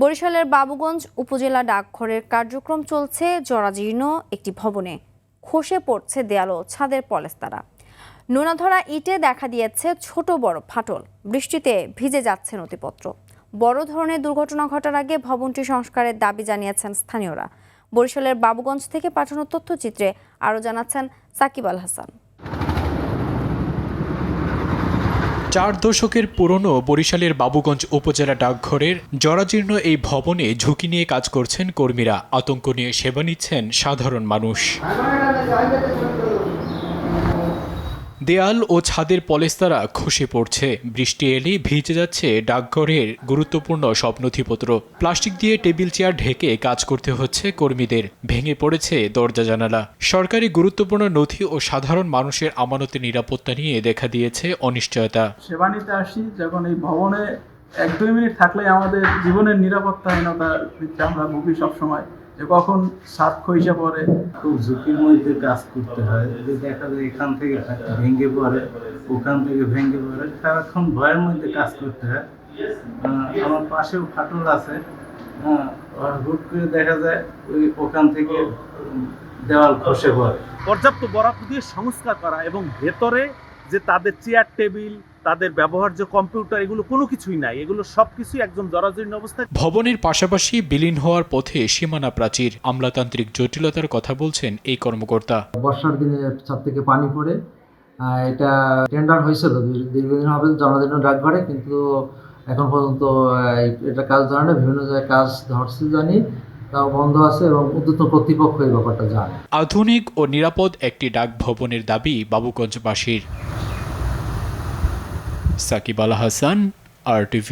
বরিশালের বাবুগঞ্জ উপজেলা ডাকঘরের কার্যক্রম চলছে জরাজীর্ণ একটি ভবনে। খসে পড়ছে দেয়াল ও ছাদের পলেস্তারা। নোনাধরা ইটে দেখা দিয়েছে ছোট বড় ফাটল। বৃষ্টিতে ভিজে যাচ্ছে নথিপত্র। বড় ধরনের দুর্ঘটনা ঘটার আগে ভবনটি সংস্কারের দাবি জানিয়েছেন স্থানীয়রা। বরিশালের বাবুগঞ্জ থেকে পাঠানো তথ্যচিত্রে আরও জানাচ্ছেন সাকিব আল হাসান। 4 দশকের পুরনো বরিশালের বাবুগঞ্জ উপজেলা ডাকঘরের জরাজীর্ণ এই ভবনে ঝুঁকি নিয়ে কাজ করছেন কর্মীরা। আতঙ্ক নিয়ে সেবা নিচ্ছেন সাধারণ মানুষ। দেয়াল ও ছাদের পলেস্তারা খসে পড়ছে। বৃষ্টি এলেই ভিজে যাচ্ছে ডাকঘরের গুরুত্বপূর্ণ সব নথিপত্র। প্লাস্টিক দিয়ে টেবিল চেয়ার ঢেকে কাজ করতে হচ্ছে কর্মীদের। ভেঙে পড়েছে দরজা জানালা। সরকারি গুরুত্বপূর্ণ নথি ও সাধারণ মানুষের আমানতের নিরাপত্তা নিয়ে দেখা দিয়েছে অনিশ্চয়তা। সেবা নিতে আসি যখন এই ভবনে 1-2 মিনিট থাকলে আমাদের জীবনের নিরাপত্তাহীনতা আমরা ভুগি সবসময়, যে কখন ছাদ খসে পড়ে। খুব ঝুঁকির মধ্যে কাজ করতে হয়। যদি দেখা যায় এখান থেকে ভেঙে পড়ে, ওখান থেকে ভেঙে পড়ে, সারাক্ষণ ভয়ের মধ্যে কাজ করতে হয়। আমার পাশেও ফাটল আছে, হুট করে দেখা যায় ওখান থেকে দেওয়াল খসে পড়ে। পর্যাপ্ত বরাদ্দ দিয়ে সংস্কার করা এবং ভেতরে যে তাদের চেয়ার টেবিল, তাদের ব্যবহার্য কম্পিউটার, এগুলো কোনো কিছুই নাই। এগুলো সবকিছু একদম জরাজীর্ণ অবস্থায়। ভবনের পাশাপাশি বিলীন হওয়ার পথে সীমানা প্রাচীর। আমলাতান্ত্রিক জটিলতার কথা বলছেন এই কর্মকর্তা। বর্ষার দিনে ছাদ থেকে পানি পড়ে, এটা টেন্ডার হয়েছিল দীর্ঘদিন হবে জরাজীর্ণ ডাকঘরে, কিন্তু এখন পর্যন্ত এটা কাজ ধরে না। বিভিন্ন জায়গায় কাজ ধরছে জানি, তাও বন্ধ আছে এবং উদ্যতন কর্তৃপক্ষ এই ব্যাপারটা জানে। আধুনিক ও নিরাপদ একটি ডাক ভবনের দাবি বাবুগঞ্জবাসীর। সাকিব আল হাসান, RTV।